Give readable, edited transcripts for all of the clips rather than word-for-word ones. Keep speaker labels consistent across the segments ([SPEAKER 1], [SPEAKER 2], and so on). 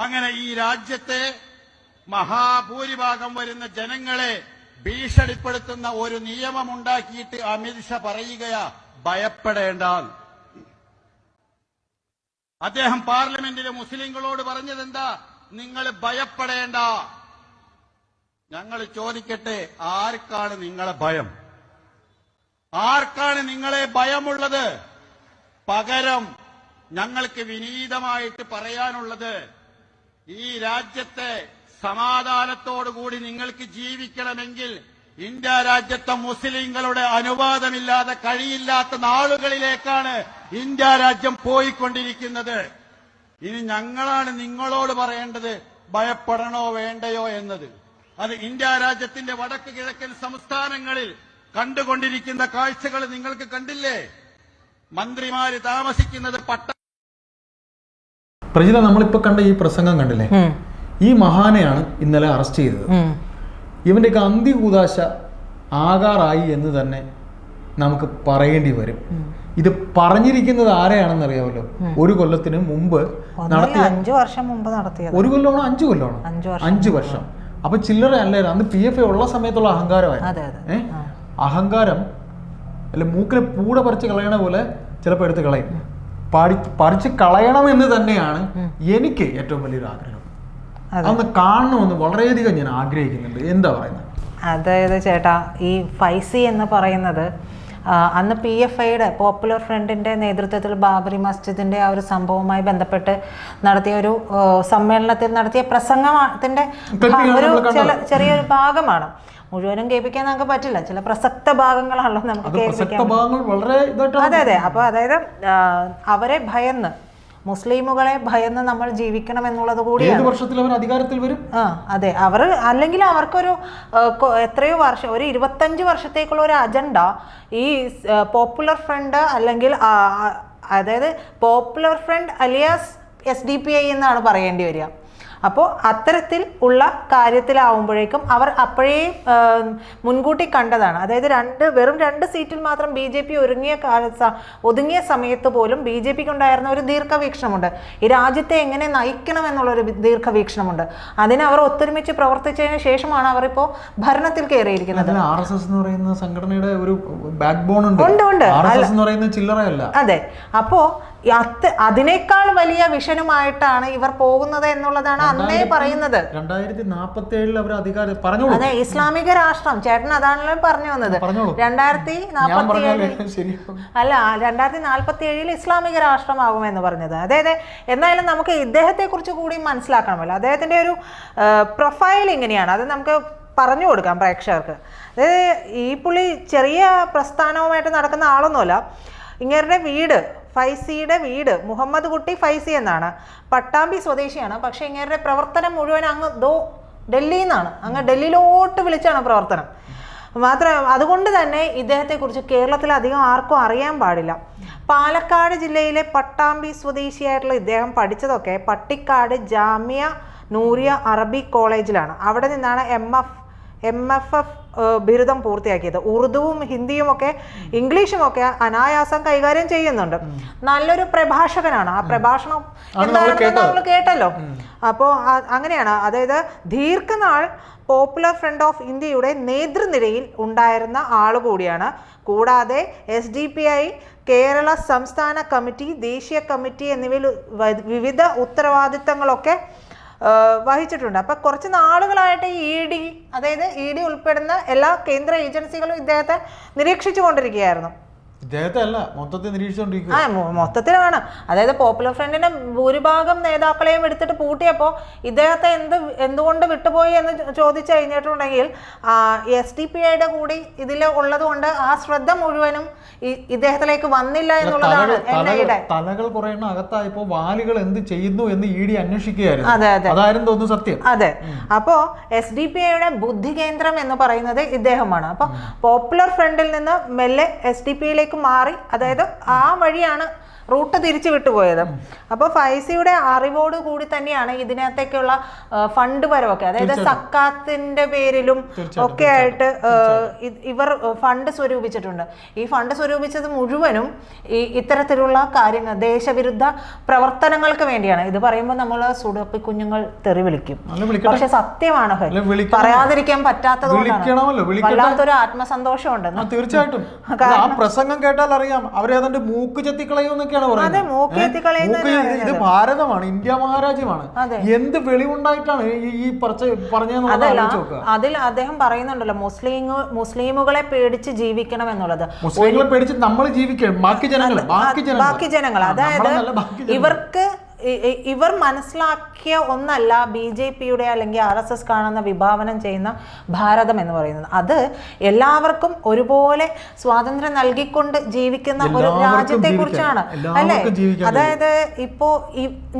[SPEAKER 1] അങ്ങനെ ഈ രാജ്യത്തെ മഹാഭൂരിഭാഗം വരുന്ന ജനങ്ങളെ ഭീഷണിപ്പെടുത്തുന്ന ഒരു നിയമമുണ്ടാക്കിയിട്ട് അമിത്ഷാ പറയുകയാ ഭയപ്പെടേണ്ട. അദ്ദേഹം പാർലമെന്റിലെ മുസ്ലിങ്ങളോട് പറഞ്ഞതെന്താ? നിങ്ങൾ ഭയപ്പെടേണ്ട. ഞങ്ങൾ ചോദിക്കട്ടെ, ആർക്കാണ് നിങ്ങളെ ഭയം? ആർക്കാണ് നിങ്ങളെ ഭയമുള്ളത്? പകരം ഞങ്ങൾക്ക് വിനീതമായിട്ട് പറയാനുള്ളത്, ഈ രാജ്യത്തെ സമാധാനത്തോടുകൂടി നിങ്ങൾക്ക് ജീവിക്കണമെങ്കിൽ ഇന്ത്യ രാജ്യത്തെ മുസ്ലിങ്ങളുടെ അനുവാദമില്ലാതെ കഴിയില്ലാത്ത നാളുകളിലേക്കാണ് ഇന്ത്യ രാജ്യം പോയിക്കൊണ്ടിരിക്കുന്നത്. ഇനി ഞങ്ങളാണ് നിങ്ങളോട് പറയേണ്ടത് ഭയപ്പെടണോ വേണ്ടയോ എന്നത്. അത് ഇന്ത്യ രാജ്യത്തിന്റെ വടക്ക് കിഴക്കൻ സംസ്ഥാനങ്ങളിൽ കണ്ടുകൊണ്ടിരിക്കുന്ന കാഴ്ചകൾ നിങ്ങൾക്ക് കണ്ടില്ലേ? മന്ത്രിമാര് താമസിക്കുന്നത്
[SPEAKER 2] പ്രജില, നമ്മളിപ്പോ കണ്ട ഈ പ്രസംഗം കണ്ടില്ലേ? ഈ മഹാനെയാണ് ഇന്നലെ അറസ്റ്റ് ചെയ്തത്. ഇവന്റെയൊക്കെ അന്ത്യകൂദാശ ആകാറായി എന്ന് തന്നെ നമുക്ക് പറയേണ്ടി വരും. ഇത് പറഞ്ഞിരിക്കുന്നത് ആരെയാണെന്ന് അറിയാമല്ലോ? ഒരു കൊല്ലത്തിന് മുമ്പ് നടത്തിയ
[SPEAKER 3] 5 വർഷം മുമ്പ് നടത്തിയത്.
[SPEAKER 2] ഒരു കൊല്ലമാണോ 5 കൊല്ലമാണോ? 5 വർഷം. അപ്പൊ ചില്ലറ അല്ലായിരുന്നു. അന്ന് PFI ഉള്ള സമയത്തുള്ള അഹങ്കാരമായിരുന്നു. അഹങ്കാരം അല്ല, മൂക്കിലെ പൂട പറിച്ച് കളയണ പോലെ ചിലപ്പോൾ എടുത്ത് കളയും. പറിച്ച് കളയണമെന്ന് തന്നെയാണ് എനിക്ക് ഏറ്റവും വലിയൊരു ആഗ്രഹം. അതൊന്ന് കാണണമെന്ന് വളരെയധികം ഞാൻ ആഗ്രഹിക്കുന്നുണ്ട്. എന്താ പറയുന്നത്?
[SPEAKER 3] അതായത് ചേട്ടാ, ഈ ഫൈസി എന്ന് പറയുന്നത് അന്ന് PFIയുടെ പോപ്പുലർ ഫ്രണ്ടിന്റെ നേതൃത്വത്തിൽ ബാബറി മസ്ജിദിന്റെ ആ ഒരു സംഭവവുമായി ബന്ധപ്പെട്ട് നടത്തിയ ഒരു സമ്മേളനത്തിൽ നടത്തിയ പ്രസംഗത്തിന്റെ ഒരു ചെറിയൊരു ഭാഗമാണ്. മുഴുവനും കേൾപ്പിക്കാൻ നമുക്ക് പറ്റില്ല. ചില പ്രസക്ത ഭാഗങ്ങളാണല്ലോ നമുക്ക് കേൾപ്പിക്കാൻ. അതെ. അപ്പൊ അതായത് അവരെ ഭയന്ന്, മുസ്ലിമുകളെ ഭയന്ന് നമ്മൾ ജീവിക്കണം എന്നുള്ളത് കൂടിയാണ്.
[SPEAKER 2] അധികാരത്തിൽ വരും.
[SPEAKER 3] അതെ. അവർ അല്ലെങ്കിൽ അവർക്കൊരു എത്രയോ വർഷം, ഒരു 25 വർഷത്തേക്കുള്ള ഒരു അജണ്ട ഈ പോപ്പുലർ ഫ്രണ്ട് അല്ലെങ്കിൽ അതായത് പോപ്പുലർ ഫ്രണ്ട് അലിയാസ് SDPI എന്നാണ് പറയേണ്ടി വരിക. അപ്പോൾ അത്തരത്തിൽ ഉള്ള കാര്യത്തിലാവുമ്പോഴേക്കും അവർ അപ്പോഴേ മുൻകൂട്ടി കണ്ടതാണ്. അതായത് വെറും 2 സീറ്റിൽ മാത്രം BJP ഒതുങ്ങിയ സമയത്ത് പോലും BJPക്ക് ഉണ്ടായിരുന്ന ഒരു ദീർഘവീക്ഷണമുണ്ട്. ഈ രാജ്യത്തെ എങ്ങനെ നയിക്കണം എന്നുള്ളൊരു ദീർഘവീക്ഷണമുണ്ട്. അതിന് അവർ ഒത്തൊരുമിച്ച് പ്രവർത്തിച്ചതിന് ശേഷമാണ് അവർ ഇപ്പോൾ ഭരണത്തിൽ കയറിയിരിക്കുന്നത്.
[SPEAKER 2] RSS എന്ന് പറയുന്ന സംഘടനയുടെ ഒരു ബാക്ക് ബോൺ ഉണ്ട്. RSS എന്ന് പറയുന്നത് ചില്ലറയല്ല.
[SPEAKER 3] അതെ. അപ്പോ അതിനേക്കാൾ വലിയ വിഷനുമായിട്ടാണ് ഇവർ പോകുന്നത് എന്നുള്ളതാണ് അന്നേ പറയുന്നത്.
[SPEAKER 2] 2047 അവർ അധികാരം പറഞ്ഞു.
[SPEAKER 3] അതെ, ഇസ്ലാമിക രാഷ്ട്രം. ചേട്ടൻ അതാണല്ലോ പറഞ്ഞു വന്നത്. 2047 ഇസ്ലാമിക രാഷ്ട്രമാകുമെന്ന് പറഞ്ഞത്. അതായത് എന്തായാലും നമുക്ക് ഇദ്ദേഹത്തെ കുറിച്ച് കൂടി മനസ്സിലാക്കണമല്ലോ. അദ്ദേഹത്തിന്റെ ഒരു പ്രൊഫൈൽ ഇങ്ങനെയാണ്. അത് നമുക്ക് പറഞ്ഞു കൊടുക്കാം പ്രേക്ഷകർക്ക്. അതായത് ഈ പുള്ളി ചെറിയ പ്രസ്ഥാനവുമായിട്ട് നടക്കുന്ന ആളൊന്നുമല്ല. ഇങ്ങേരുടെ വീട്, ഫൈസിയുടെ വീട് മുഹമ്മദ് കുട്ടി ഫൈസി എന്നാണ്. പട്ടാമ്പി സ്വദേശിയാണ്. പക്ഷെ ഇങ്ങേരുടെ പ്രവർത്തനം മുഴുവൻ അങ്ങ് ഡൽഹിയിൽ നിന്നാണ്. അങ്ങ് ഡൽഹിയിലോട്ട് വിളിച്ചാണ് പ്രവർത്തനം. അതുകൊണ്ട് തന്നെ ഇദ്ദേഹത്തെക്കുറിച്ച് കേരളത്തിൽ അധികം ആർക്കും അറിയാൻ പാടില്ല. പാലക്കാട് ജില്ലയിലെ പട്ടാമ്പി സ്വദേശിയായിട്ടുള്ള ഇദ്ദേഹം പഠിച്ചതൊക്കെ പട്ടിക്കാട് ജാമിയ നൂറിയ അറബിക് കോളേജിലാണ്. അവിടെ നിന്നാണ് MFF ബിരുദം പൂർത്തിയാക്കിയത്. ഉറുദുവും ഹിന്ദിയും ഒക്കെ ഇംഗ്ലീഷും ഒക്കെ അനായാസം കൈകാര്യം ചെയ്യുന്നുണ്ട്. നല്ലൊരു പ്രഭാഷകനാണ്. ആ പ്രഭാഷണം എന്താണെന്ന് നമ്മൾ കേട്ടല്ലോ. അപ്പോൾ അങ്ങനെയാണ്. അതായത് ദീർഘനാൾ പോപ്പുലർ ഫ്രണ്ട് ഓഫ് ഇന്ത്യയുടെ നേതൃനിരയിൽ ഉണ്ടായിരുന്ന ആളുകൂടിയാണ്. കൂടാതെ SDPI കേരള സംസ്ഥാന കമ്മിറ്റി, ദേശീയ കമ്മിറ്റി എന്നിവയിൽ വിവിധ ഉത്തരവാദിത്തങ്ങളൊക്കെ വഹിച്ചിട്ടുണ്ട്. അപ്പൊ കുറച്ച് നാളുകളായിട്ട് അതായത് ED ഉൾപ്പെടുന്ന എല്ലാ കേന്ദ്ര ഏജൻസികളും ഇദ്ദേഹത്തെ നിരീക്ഷിച്ചു കൊണ്ടിരിക്കുകയായിരുന്നു. മൊത്തത്തിലാണ്. അതായത് പോപ്പുലർ ഫ്രണ്ടിന്റെ ഭൂരിഭാഗം നേതാക്കളെയും എടുത്തിട്ട് പൂട്ടിയപ്പോൾ ഇദ്ദേഹത്തെ എന്തുകൊണ്ട് വിട്ടുപോയി എന്ന് ചോദിച്ചു കഴിഞ്ഞിട്ടുണ്ടെങ്കിൽ SDPIയുടെ കൂടി ഇതിൽ ഉള്ളത് കൊണ്ട് ആ ശ്രദ്ധ മുഴുവനും ഇദ്ദേഹത്തിലേക്ക് വന്നില്ല എന്നുള്ളതാണ്.
[SPEAKER 2] തലകൾ കുറെ അകത്തായപ്പോ വാലുകൾ എന്ത് ചെയ്യുന്നു എന്ന് ED അന്വേഷിക്കുകയായിരുന്നു. സത്യം.
[SPEAKER 3] അതെ. അപ്പോ SDPIയുടെ ബുദ്ധി കേന്ദ്രം എന്ന് പറയുന്നത് ഇദ്ദേഹമാണ്. അപ്പൊ പോപ്പുലർ ഫ്രണ്ടിൽ നിന്ന് മെല്ലെ SDPIയിലേക്ക് മാറി, അതായത് ആ വഴിയാണ് റൂട്ട് തിരിച്ചു വിട്ടുപോയത്. അപ്പോൾ ഫൈസിയുടെ അറിവോട് കൂടി തന്നെയാണ് ഇതിനകത്തേക്കുള്ള ഫണ്ട് വരവൊക്കെ, അതായത് സക്കാത്തിന്റെ പേരിലും ഒക്കെ ആയിട്ട് ഇവർ ഫണ്ട് സ്വരൂപിച്ചിട്ടുണ്ട്. ഈ ഫണ്ട് സ്വരൂപിച്ചത് മുഴുവനും ഈ ഇത്തരത്തിലുള്ള കാര്യങ്ങൾ, ദേശവിരുദ്ധ പ്രവർത്തനങ്ങൾക്ക് വേണ്ടിയാണ്. ഇത് പറയുമ്പോൾ നമ്മൾ സുഡപ്പി കുഞ്ഞുങ്ങൾ തെറി വിളിക്കും, പക്ഷെ സത്യമാണ്, പറയാതിരിക്കാൻ പറ്റാത്തതുകൊണ്ടാണ്. വല്ലാത്തൊരു ആത്മസന്തോഷമുണ്ട്.
[SPEAKER 2] തീർച്ചയായിട്ടും ആ പ്രസംഗം കേട്ടാൽ അറിയാം അവരേതാണ്ട് മൂക്ക് ചെത്തിക്കളയുമെന്നൊക്കെയാണ് പറയുന്നത്. ഇത് ഭാരതമാണ്, ഇന്ത്യ മഹാരാജ്യമാണ്. എന്ത് വെളിവുണ്ടായിട്ടാണ് ഈ
[SPEAKER 3] അതിൽ അദ്ദേഹം പറയുന്നുണ്ടല്ലോ, മുസ്ലിമുകളെ പേടിച്ച് ജീവിക്കണം എന്നുള്ളത്.
[SPEAKER 2] മുസ്ലിങ്ങളെ പേടിച്ച് നമ്മൾ ജീവിക്കണം,
[SPEAKER 3] ബാക്കി ജനങ്ങൾ, അതായത് ഇവർ മനസ്സിലാക്കിയ ഒന്നല്ല BJPയുടെ അല്ലെങ്കിൽ RSS കാണുന്ന വിഭാവനം ചെയ്യുന്ന ഭാരതം എന്ന് പറയുന്നത്. അത് എല്ലാവർക്കും ഒരുപോലെ സ്വാതന്ത്ര്യം നൽകിക്കൊണ്ട് ജീവിക്കുന്ന ഒരു രാജ്യത്തെ കുറിച്ചാണ് അല്ലേ? അതായത് ഇപ്പോ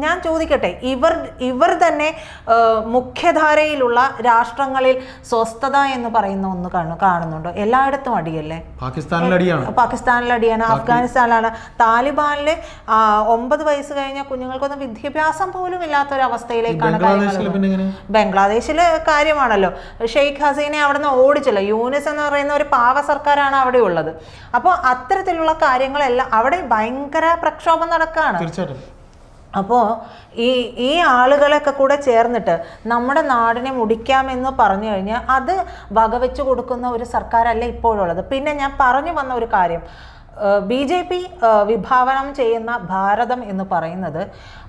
[SPEAKER 3] ഞാൻ ചോദിക്കട്ടെ, ഇവർ തന്നെ മുഖ്യധാരയിലുള്ള രാഷ്ട്രങ്ങളിൽ സ്വസ്ഥത എന്ന് പറയുന്ന ഒന്ന് കാണുന്നുണ്ടോ? എല്ലായിടത്തും അടിയല്ലേ? പാകിസ്ഥാനിൽ അടിയാണ്, അഫ്ഗാനിസ്ഥാനിലാണ്. താലിബാനില് 9 വയസ്സ് കഴിഞ്ഞ കുഞ്ഞുങ്ങൾക്ക് വിദ്യാഭ്യാസം പോലും ഇല്ലാത്തൊരവസ്ഥയിലേക്കാണ് കാര്യങ്ങൾ. ബംഗ്ലാദേശിലെ കാര്യമാണല്ലോ, ഷെയ്ഖ് ഹസീനെ അവിടെ നിന്ന് ഓടിച്ചല്ലോ. യൂനിസ് എന്ന് പറയുന്ന ഒരു പാവ സർക്കാരാണ് അവിടെ ഉള്ളത്. അപ്പോൾ അത്തരത്തിലുള്ള കാര്യങ്ങളെല്ലാം അവിടെ ഭയങ്കര പ്രക്ഷോഭം നടക്കുകയാണ്. അപ്പോൾ ഈ ആളുകളൊക്കെ കൂടെ ചേർന്നിട്ട് നമ്മുടെ നാടിനെ മുടിക്കാമെന്ന് പറഞ്ഞു കഴിഞ്ഞാൽ അത് വകവെച്ച് കൊടുക്കുന്ന ഒരു സർക്കാരല്ല ഇപ്പോഴുള്ളത്. പിന്നെ ഞാൻ പറഞ്ഞു വന്ന ഒരു കാര്യം, BJP വിഭാവനം ചെയ്യുന്ന ഭാരതം എന്ന് പറയുന്നത്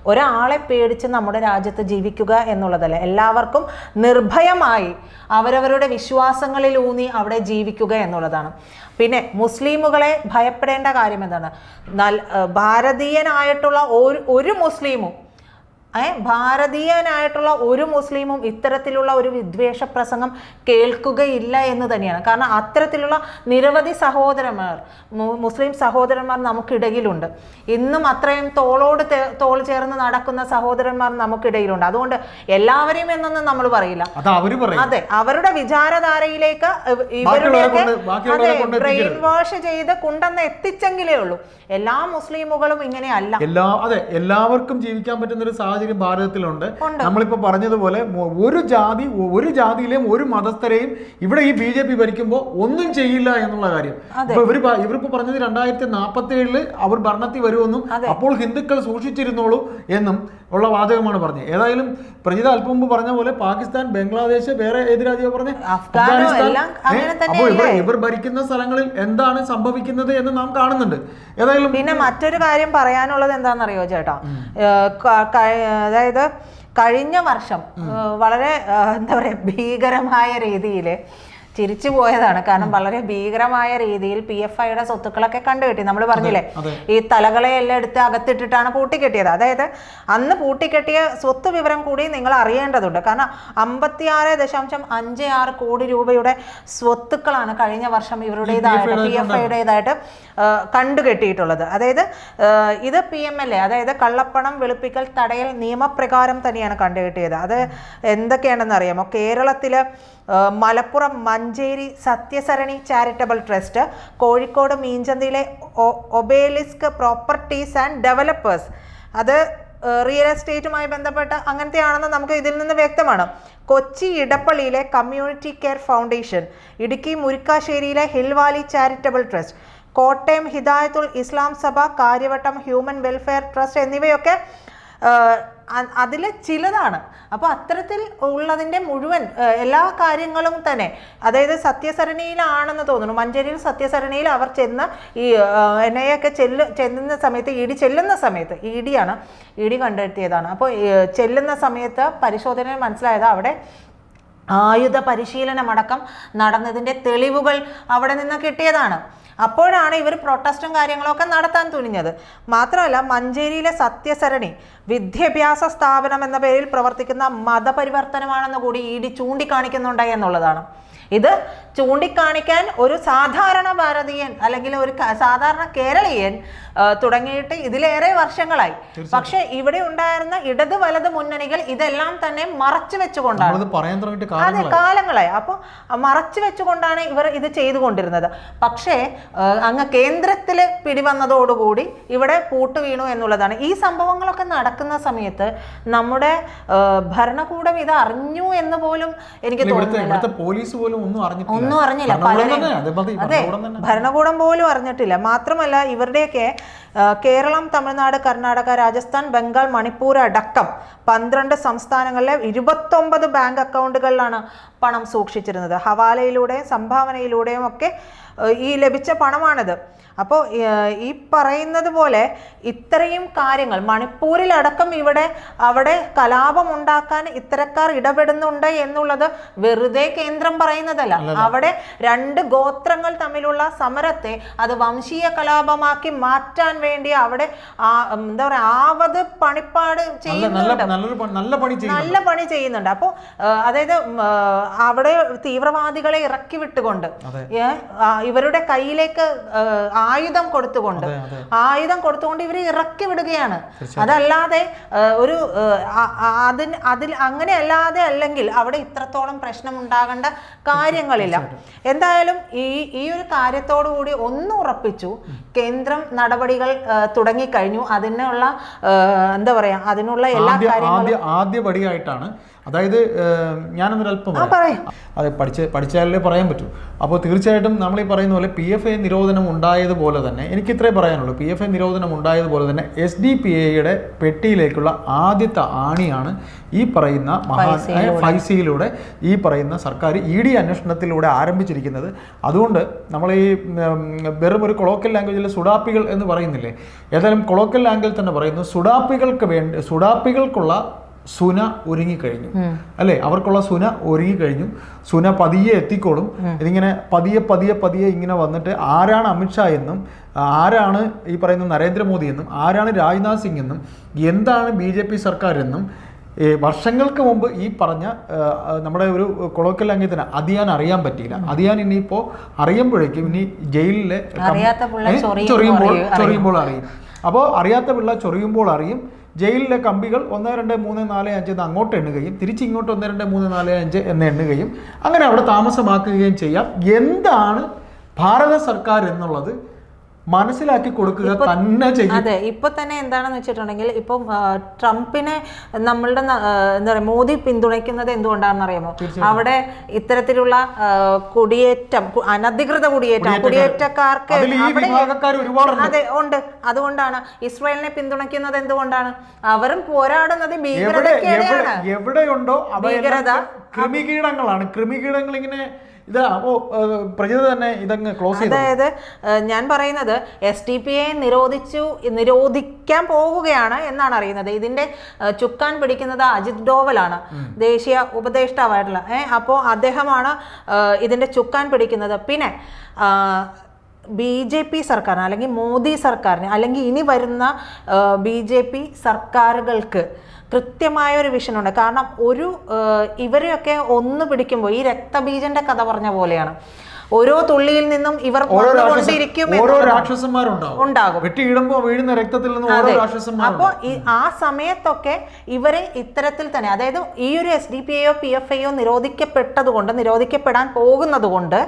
[SPEAKER 3] ഒരാളെ പേടിച്ച് നമ്മുടെ രാജ്യത്ത് ജീവിക്കുക എന്നുള്ളതല്ല, എല്ലാവർക്കും നിർഭയമായി അവരവരുടെ വിശ്വാസങ്ങളിൽ ഊന്നി അവിടെ ജീവിക്കുക എന്നുള്ളതാണ്. പിന്നെ മുസ്ലിമുകളെ ഭയപ്പെടേണ്ട കാര്യം എന്താണ്? ഭാരതീയനായിട്ടുള്ള ഒരു മുസ്ലിമും ഭാരതീയനായിട്ടുള്ള ഒരു മുസ്ലിമും ഇത്തരത്തിലുള്ള ഒരു വിദ്വേഷ പ്രസംഗം കേൾക്കുകയില്ല എന്ന് തന്നെയാണ്. കാരണം അത്തരത്തിലുള്ള നിരവധി സഹോദരന്മാർ, മുസ്ലിം സഹോദരന്മാർ നമുക്കിടയിലുണ്ട്. ഇന്നും അത്രയും തോളോട് തോൾ ചേർന്ന് നടക്കുന്ന സഹോദരന്മാർ നമുക്കിടയിലുണ്ട്. അതുകൊണ്ട് എല്ലാവരെയും എന്നൊന്നും നമ്മൾ പറയില്ല. അതെ, അവരുടെ വിചാരധാരയിലേക്ക് ഇവരുടെയൊക്കെ ബ്രെയിൻ വാഷ് ചെയ്ത് കൊണ്ടെന്ന് എത്തിച്ചെങ്കിലേ ഉള്ളൂ. എല്ലാ മുസ്ലിമുകളും ഇങ്ങനെയല്ല.
[SPEAKER 2] എല്ലാവർക്കും ജീവിക്കാൻ പറ്റുന്ന ഒരു സാഹചര്യം ഭാരതത്തിലുണ്ട്. നമ്മളിപ്പോ പറഞ്ഞതുപോലെ ഒരു ജാതിയിലെയും ഒരു മതസ്ഥരെയും ഇവിടെ ഈ BJP ഭരിക്കുമ്പോൾ ഒന്നും ചെയ്യില്ല എന്നുള്ള കാര്യം. ഇവരിപ്പോ പറഞ്ഞത് 2047 അവർ ഭരണത്തിൽ വരുമെന്നും അപ്പോൾ ഹിന്ദുക്കൾ സൂക്ഷിച്ചിരുന്നോളൂ എന്നും ഉള്ള വാചകമാണ് പറഞ്ഞത്. ഏതായാലും പ്രജിത അല്പം മുമ്പ് പറഞ്ഞ പോലെ പാകിസ്ഥാൻ, ബംഗ്ലാദേശ്, വേറെ ഏത് രാജ്യം പറഞ്ഞ അഫ്ഗാനിസ്ഥാൻ, അപ്പോൾ ഇവർ ഭരിക്കുന്ന സ്ഥലങ്ങളിൽ എന്താണ് സംഭവിക്കുന്നത് എന്ന് നാം കാണുന്നുണ്ട്. ഏതായാലും
[SPEAKER 3] പിന്നെ മറ്റൊരു കാര്യം പറയാനുള്ളത് എന്താണെന്നറിയോ ചേട്ടാ, അതായത് കഴിഞ്ഞ വർഷം വളരെ എന്താ പറയാ ഭീകരമായ രീതിയിൽ ചിരിച്ചു പോയതാണ്. കാരണം വളരെ ഭീകരമായ രീതിയിൽ PFIയുടെ സ്വത്തുക്കളൊക്കെ കണ്ടുകെട്ടി. നമ്മൾ പറഞ്ഞില്ലേ, ഈ തലകളെയെല്ലാം എടുത്ത് അകത്തിട്ടിട്ടാണ് പൂട്ടിക്കെട്ടിയത്. അതായത് അന്ന് പൂട്ടിക്കെട്ടിയ സ്വത്ത് വിവരം കൂടി നിങ്ങൾ അറിയേണ്ടതുണ്ട്. കാരണം 56.56 കോടി രൂപയുടെ സ്വത്തുക്കളാണ് കഴിഞ്ഞ വർഷം ഇവരുടേതായിട്ട് PFIയുടേതായിട്ട് കണ്ടുകെട്ടിയിട്ടുള്ളത്. അതായത് ഇത് PMLA, അതായത് കള്ളപ്പണം വെളുപ്പിക്കൽ തടയൽ നിയമപ്രകാരം തന്നെയാണ് കണ്ടുകെട്ടിയത്. അത് എന്തൊക്കെയാണെന്ന് അറിയാമോ? കേരളത്തില് മലപ്പുറം മഞ്ചേരി സത്യസരണി ചാരിറ്റബിൾ ട്രസ്റ്റ്, കോഴിക്കോട് മീഞ്ചന്തിയിലെ ഒബേലിസ്ക് പ്രോപ്പർട്ടീസ് ആൻഡ് ഡെവലപ്പേഴ്സ്, അത് റിയൽ എസ്റ്റേറ്റുമായി ബന്ധപ്പെട്ട അങ്ങനത്തെ ആണെന്ന് നമുക്ക് ഇതിൽ നിന്ന് വ്യക്തമാണ്. കൊച്ചി ഇടപ്പള്ളിയിലെ കമ്മ്യൂണിറ്റി കെയർ ഫൗണ്ടേഷൻ, ഇടുക്കി മുരിക്കാശ്ശേരിയിലെ hill valley charitable trust, Kottayam Hidayathul Islam Sabha, Karyavattom human welfare trust എന്നിവയൊക്കെ അതിൽ ചിലതാണ്. അപ്പോൾ അത്തരത്തിൽ ഉള്ളതിൻ്റെ മുഴുവൻ എല്ലാ കാര്യങ്ങളും തന്നെ, അതായത് സത്യസരണിയിലാണെന്ന് തോന്നുന്നു, മഞ്ചേരിയിൽ സത്യസരണിയിൽ അവർ ചെന്ന് ഈ NIA ഒക്കെ ചെല്ലുന്ന സമയത്ത്, ചെല്ലുന്ന സമയത്ത് ED കണ്ടെത്തിയതാണ്. അപ്പോൾ ചെല്ലുന്ന സമയത്ത് പരിശോധനയിൽ മനസ്സിലായത് അവിടെ ആയുധ പരിശീലനമടക്കം നടന്നതിൻ്റെ തെളിവുകൾ അവിടെ നിന്ന് കിട്ടിയതാണ്. അപ്പോഴാണ് ഇവർ പ്രൊട്ടസ്റ്റും കാര്യങ്ങളൊക്കെ നടത്താൻ തുനിഞ്ഞത്. മാത്രമല്ല മഞ്ചേരിയിലെ സത്യസരണി വിദ്യാഭ്യാസ സ്ഥാപനം എന്ന പേരിൽ പ്രവർത്തിക്കുന്ന മതപരിവർത്തനമാണെന്ന് കൂടി ഇ ഡി ചൂണ്ടിക്കാണിക്കുന്നുണ്ട് എന്നുള്ളതാണ്. ഇത് ചൂണ്ടിക്കാണിക്കാൻ ഒരു സാധാരണ ഭാരതീയൻ അല്ലെങ്കിൽ ഒരു സാധാരണ കേരളീയൻ തുടങ്ങിയിട്ട് ഇതിലേറെ വർഷങ്ങളായി. പക്ഷെ ഇവിടെ ഉണ്ടായിരുന്ന ഇടത് വലത് മുന്നണികൾ ഇതെല്ലാം തന്നെ മറച്ചു വെച്ചുകൊണ്ടാണ്, അതെ, കാലങ്ങളായി. അപ്പോൾ മറച്ചു വെച്ചുകൊണ്ടാണ് ഇവർ ഇത് ചെയ്തുകൊണ്ടിരുന്നത്. പക്ഷേ അങ്ങ് കേന്ദ്രത്തിൽ പിടിവന്നതോടുകൂടി ഇവിടെ പൂട്ട് വീണു എന്നുള്ളതാണ്. ഈ സംഭവങ്ങളൊക്കെ നടക്കുന്ന സമയത്ത് നമ്മുടെ ഭരണകൂടം ഇത് അറിഞ്ഞു എന്ന് പോലും എനിക്ക് തോന്നുന്നില്ല.
[SPEAKER 2] പോലീസ് പോലും ഒന്നും
[SPEAKER 3] അറിഞ്ഞില്ല. അതെ, ഭരണകൂടം പോലും അറിഞ്ഞിട്ടില്ല. മാത്രമല്ല ഇവരുടെയൊക്കെ കേരളം, തമിഴ്നാട്, കർണാടക, രാജസ്ഥാൻ, ബംഗാൾ, മണിപ്പൂർ അടക്കം 12 സംസ്ഥാനങ്ങളിലെ 29 ബാങ്ക് അക്കൗണ്ടുകളിലാണ് പണം സൂക്ഷിച്ചിരുന്നത്. ഹവാലയിലൂടെയും സംഭാവനയിലൂടെയും ഒക്കെ ഈ ലഭിച്ച പണമാണിത്. അപ്പോൾ ഈ പറയുന്നത് പോലെ ഇത്രയും കാര്യങ്ങൾ മണിപ്പൂരിലടക്കം അവിടെ കലാപമുണ്ടാക്കാൻ ഇത്തരക്കാർ ഇടപെടുന്നുണ്ട് എന്നുള്ളത് വെറുതെ കേന്ദ്രം പറയുന്നതല്ല. അവിടെ 2 ഗോത്രങ്ങൾ തമ്മിലുള്ള സമരത്തെ അത് വംശീയ കലാപമാക്കി മാറ്റാൻ വേണ്ടി അവിടെ എന്താ പറയാ ആവത് പണിപ്പാട് ചെയ്യുന്നുണ്ട്, നല്ല പണി ചെയ്യുന്നുണ്ട്. അപ്പോൾ അതായത് അവിടെ തീവ്രവാദികളെ ഇറക്കി വിട്ടുകൊണ്ട് ഇവരുടെ കയ്യിലേക്ക് ആയുധം കൊടുത്തുകൊണ്ട് ഇവരെ ഇറക്കി വിടുകയാണ്. അതല്ലാതെ ഒരു അതിൽ അങ്ങനെ അല്ലാതെ അല്ലെങ്കിൽ അവിടെ ഇത്രത്തോളം പ്രശ്നം ഉണ്ടാകേണ്ട കാര്യങ്ങളില്ല. എന്തായാലും ഈ ഒരു കാര്യത്തോടു കൂടി ഒന്ന് ഉറപ്പിച്ചു, കേന്ദ്രം നടപടികൾ തുടങ്ങിക്കഴിഞ്ഞു. അതിനുള്ള എന്താ പറയാ അതിനുള്ള എല്ലാ കാര്യങ്ങളും
[SPEAKER 2] ആദ്യപടിയായിട്ടാണ്. അതായത് ഞാനൊരല്പം അതെ പഠിച്ചാലേ പറയാൻ പറ്റൂ. അപ്പോൾ തീർച്ചയായിട്ടും നമ്മൾ ഈ പറയുന്ന പോലെ PFI നിരോധനം ഉണ്ടായതുപോലെ തന്നെ എനിക്ക് ഇത്രേ പറയാനുള്ളൂ. PFI നിരോധനം ഉണ്ടായതുപോലെ തന്നെ SDPIയുടെ പെട്ടിയിലേക്കുള്ള ആദ്യത്തെ ആണിയാണ് ഈ പറയുന്ന ഫൈസിയിലൂടെ ഈ പറയുന്ന സർക്കാർ ED അന്വേഷണത്തിലൂടെ ആരംഭിച്ചിരിക്കുന്നത്. അതുകൊണ്ട് നമ്മൾ ഈ വെറും ഒരു കൊളോക്കൽ ലാംഗ്വേജിൽ സുഡാപ്പികൾ എന്ന് പറയുന്നില്ലേ, ഏതായാലും കൊളോക്കൽ ലാംഗ്വേജിൽ തന്നെ പറയുന്നു സുഡാപ്പികൾക്കുള്ള സുന ഒരുങ്ങിക്കഴിഞ്ഞു അല്ലേ, അവർക്കുള്ള സുന ഒരുങ്ങിക്കഴിഞ്ഞു. സുന പതിയെ എത്തിക്കോളും. ഇതിങ്ങനെ പതിയെ ഇങ്ങനെ വന്നിട്ട് ആരാണ് അമിത്ഷാ എന്നും ആരാണ് ഈ പറയുന്ന നരേന്ദ്രമോദി എന്നും ആരാണ് രാജ്നാഥ് സിംഗ് എന്നും എന്താണ് BJP സർക്കാർ എന്നും വർഷങ്ങൾക്ക് മുമ്പ് ഈ പറഞ്ഞ നമ്മുടെ ഒരു കൊളോക്കൽ ലാംഗ്വേജിന് അതിയാൻ അറിയാൻ പറ്റിയില്ല. അതിയാൻ ഇനിയിപ്പോൾ അറിയുമ്പോഴേക്കും ഇനി ജയിലിലെ ചൊറിയുമ്പോൾ അറിയും. അപ്പോൾ അറിയാത്ത പിള്ള ചൊറിയുമ്പോൾ അറിയും. ജയിലിലെ കമ്പികൾ 1 2 3 4 5 എന്ന് അങ്ങോട്ട് എണ്ണുകയും തിരിച്ചിങ്ങോട്ട് 1 2 3 4 5 എന്ന് എണ്ണുകയും അങ്ങനെ അവിടെ താമസമാക്കുകയും ചെയ്യാം. എന്താണ് ഭാരത സർക്കാർ എന്നുള്ളത് മനസ്സിലാക്കി കൊടുക്കുക തന്നെ ചെയ്യും.
[SPEAKER 3] അതെ, ഇപ്പൊ തന്നെ എന്താണെന്ന് വെച്ചിട്ടുണ്ടെങ്കിൽ ഇപ്പം ട്രംപിനെ നമ്മളുടെ എന്താ പറയുക മോദി പിന്തുണയ്ക്കുന്നത് എന്തുകൊണ്ടാണെന്ന് അറിയാമോ? അവിടെ ഇത്തരത്തിലുള്ള കുടിയേറ്റം, അനധികൃത കുടിയേറ്റക്കാർക്ക് അതെ ഉണ്ട്. അതുകൊണ്ടാണ് ഇസ്രായേലിനെ പിന്തുണയ്ക്കുന്നത്. എന്തുകൊണ്ടാണ്? അവരും പോരാടുന്നത് ഭീകരതയ്ക്കെതിരെയാണ്.
[SPEAKER 2] എവിടെയുണ്ടോ ഭീകരത കൃമികീടങ്ങളാണ്. കൃമികീടങ്ങൾ ഇങ്ങനെ
[SPEAKER 3] അതായത് ഞാൻ പറയുന്നത് SDPI നിരോധിക്കാൻ പോവുകയാണ് എന്നാണ് അറിയുന്നത്. ഇതിന്റെ ചുക്കാൻ പിടിക്കുന്നത് അജിത് ഡോവലാണ്, ദേശീയ ഉപദേഷ്ടാവായിട്ടുള്ള. അപ്പോൾ അദ്ദേഹമാണ് ഇതിന്റെ ചുക്കാൻ പിടിക്കുന്നത്. പിന്നെ BJP സർക്കാരിന് അല്ലെങ്കിൽ മോദി സർക്കാരിന് അല്ലെങ്കിൽ ഇനി വരുന്ന BJP സർക്കാരുകൾക്ക് കൃത്യമായ ഒരു വിഷനുണ്ട്. കാരണം ഇവരെയൊക്കെ ഒന്ന് പിടിക്കുമ്പോൾ ഈ രക്തബീജന്റെ കഥ പറഞ്ഞ പോലെയാണ്. ഓരോ തുള്ളിയിൽ നിന്നും ഇവർ ഉണ്ടാകും. അപ്പൊ ആ സമയത്തൊക്കെ ഇവരെ ഇത്തരത്തിൽ തന്നെ, അതായത് ഈ ഒരു SDPIയോ PFIയോ നിരോധിക്കപ്പെടാൻ പോകുന്നത് കൊണ്ട്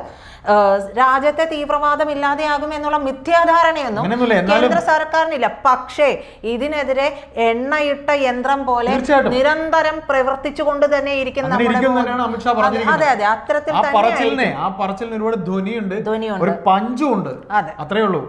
[SPEAKER 3] രാജ്യത്തെ തീവ്രവാദം ഇല്ലാതെയാകും എന്നുള്ള മിഥ്യാധാരണയൊന്നും കേന്ദ്ര സർക്കാരിനില്ല. പക്ഷേ ഇതിനെതിരെ എണ്ണയിട്ട യന്ത്രം പോലെ നിരന്തരം പ്രവർത്തിച്ചുകൊണ്ട് തന്നെ ഇരിക്കുന്ന അതെ അത്തരത്തിൽ
[SPEAKER 2] ധ്വനിയുണ്ട്, ഒരു പഞ്ചുണ്ട്. അത്രേ ഉള്ളൂ.